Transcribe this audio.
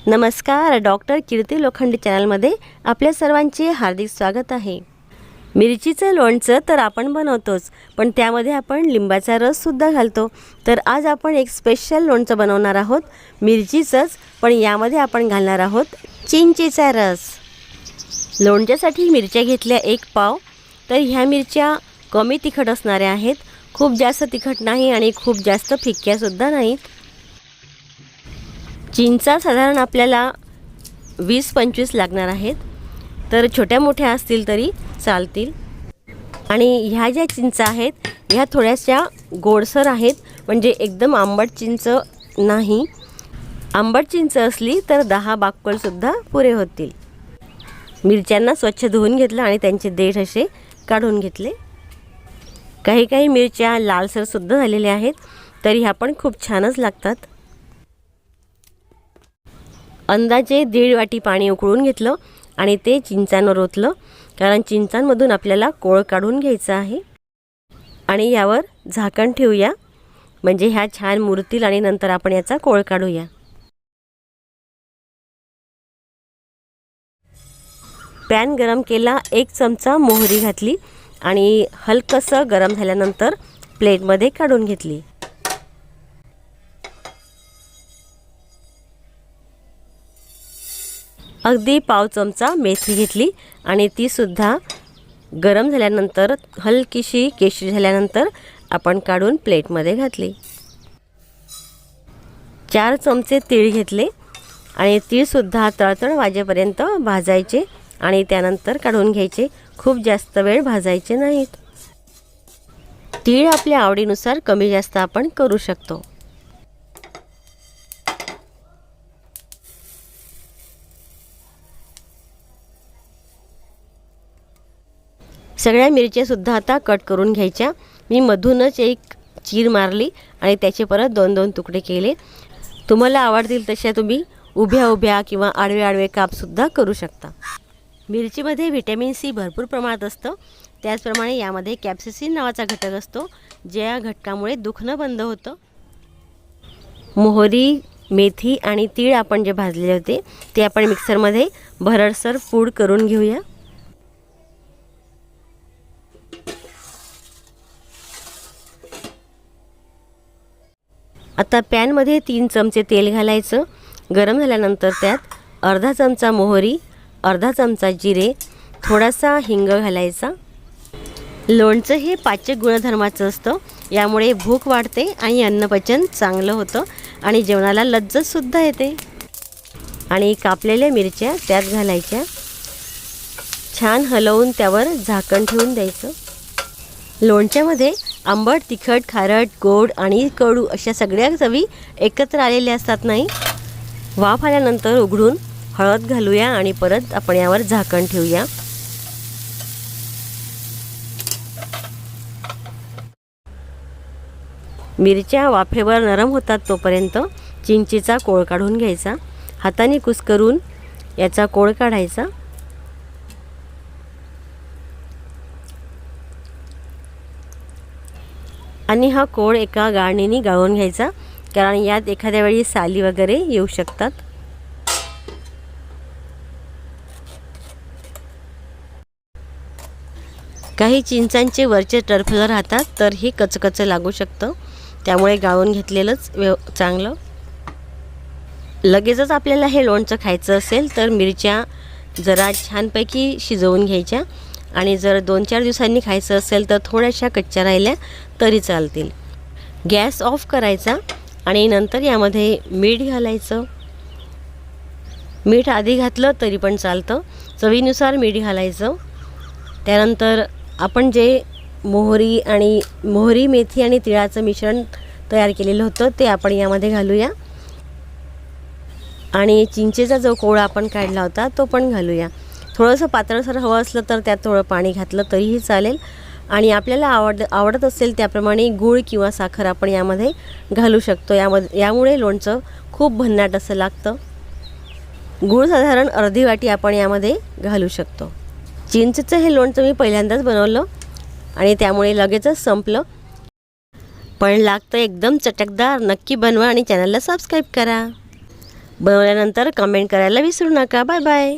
नमस्कार, डॉक्टर कीर्ती लोखंडे चॅनलमध्ये आपल्या सर्वांचे हार्दिक स्वागत आहे। मिरचीचं लोणचं तर आपण बनवतोच, पण त्यामध्ये आपण लिंबाचा रससुद्धा घालतो। तर आज आपण एक स्पेशल लोणचं बनवणार आहोत, मिरचीचंच, पण यामध्ये आपण घालणार आहोत चिंचेचा रस। लोणच्यासाठी मिरच्या घेतल्या 1 पाव। तर ह्या मिरच्या कमी तिखट असणाऱ्या आहेत, खूप जास्त तिखट नाही आणि खूप जास्त फिक्क्यासुद्धा नाहीत। चिंचा साधारण आपल्याला 20-25 लागणार आहेत, तर छोट्या मोठ्या असतील तरी चालतील। आणि ह्या ज्या चिंचा आहेत ह्या थोड्याशा गोडसर आहेत, म्हणजे एकदम आंबट चिंच नाही। आंबट चिंच असली तर 10 बाक्कलसुद्धा पुरे होतील। मिरच्यांना स्वच्छ धुवून घेतलं आणि त्यांचे देठ असे काढून घेतले। काही मिरच्या लालसरसुद्धा झालेल्या आहेत, तरी ह्या पण खूप छानच लागतात। अंदाजे 1.5 वाटी पाणी उकळून घेतलं आणि ते चिंचांवर ओतलं, कारण चिंचांमधून आपल्याला कोळ काढून घ्यायचा आहे। आणि यावर झाकण ठेवूया, म्हणजे ह्या छान मुरतील आणि नंतर आपण याचा कोळ काढूया। पॅन गरम केला, 1 चमचा मोहरी घातली आणि हलकसं गरम झाल्यानंतर प्लेटमध्ये काढून घेतली। अगदी पाव चमचा मेथी घेतली आणि ती सुद्धा गरम झाल्यानंतर हलकीशी केशरी झाल्यानंतर आपण काढून प्लेटमध्ये घातली। 4 चमचे तीळ घेतले आणि तीळ सुद्धा तळतळ वाजेपर्यंत भाजायचे आणि त्यानंतर काढून घ्यायचे, खूप जास्त वेळ भाजायचे नाहीत। तीळ आपल्या आवडीनुसार कमी जास्त आपण करू शकतो। सगळ्या मिरच्या सुद्धा आता कट करून घ्यायच्या। मी मधूनच एक चीर मारली आणि त्याचे परत 2-2 तुकडे केले। तुम्हाला आवडतील तशा तुम्ही उभ्या किंवा आडवे कापसुद्धा करू शकता। मिरचीमध्ये व्हिटॅमिन सी भरपूर प्रमाणात असतं, त्याचप्रमाणे यामध्ये कॅप्सेसिन नावाचा घटक असतो, ज्या घटकामुळे दुखणं बंद होतं। मोहरी, मेथी आणि तीळ आपण जे भाजलेले होते ते आपण मिक्सरमध्ये भरडसर पूड करून घेऊया। आता पॅनमध्ये 3 चमचे तेल घालायचं। गरम झाल्यानंतर त्यात अर्धा चमचा मोहरी, अर्धा चमचा जिरे, थोडासा हिंग घालायचा। लोणचं हे पाचक गुणधर्माचं असतं, यामुळे भूक वाढते आणि अन्नपचन चांगलं होतं आणि जेवणाला लज्जतसुद्धा येते। आणि कापलेल्या मिरच्या त्यात घालायच्या, छान हलवून त्यावर झाकण ठेवून द्यायचं। लोणच्यामध्ये आंबट, तिखट, खारट, गोड आणि कडू अशा सगळ्या चवी एकत्र आलेल्या असतात नाही। वाफ आल्यानंतर उघडून हळद घालूया आणि परत आपण यावर झाकण ठेवूया। मिरच्या वाफेवर नरम होतात तोपर्यंत चिंचेचा कोळ काढून घ्यायचा। हाताने कुस्करून याचा कोळ काढायचा। आणि हा कोळ एका गाळणीने गाळून घ्यायचा, कारण यात एखाद्या वेळी साली वगैरे येऊ शकतात। काही चिंचांचे वरचे टरफलं राहतात, तर हे कचकच लागू शकतं, त्यामुळे गाळून घेतलेलंच चांगलं। लगेचच आपल्याला हे लोणचं खायचं असेल तर मिरच्या जरा छानपैकी शिजवून घ्यायच्या आणि जर 2-4 दिवसांनी खायचं असेल तर थोड्याशा कच्च्या राहिल्या तरी चालतील। गॅस ऑफ करायचा आणि नंतर यामध्ये मीठ घालायचं। मीठ आधी घातलं तरी पण चालतं, चवीनुसार मीठ घालायचं। त्यानंतर आपण जे मोहरी, मेथी आणि तिळाचं मिश्रण तयार केलेलं होतं ते आपण यामध्ये घालूया आणि चिंचेचा जो कोळा आपण काढला होता तो पण घालूया। थोडंसं पातळसर हवं असलं तर त्यात थोडं पाणी घातलं तरीही चालेल आणि आपल्याला आवडत असेल त्याप्रमाणे गूळ किंवा साखर आपण यामध्ये घालू शकतो। यामुळे लोणचं खूप भन्नाट असं लागतं। गूळ साधारण अर्धी वाटी आपण यामध्ये घालू शकतो। चिंचेचं हे लोणचं मी पहिल्यांदाच बनवलं आणि त्यामुळे लगेचच संपलं, पण लागतं एकदम चटकदार। नक्की बनवा आणि चॅनलला सबस्क्राईब करा। बनवल्यानंतर कमेंट करायला विसरू नका. Bye bye.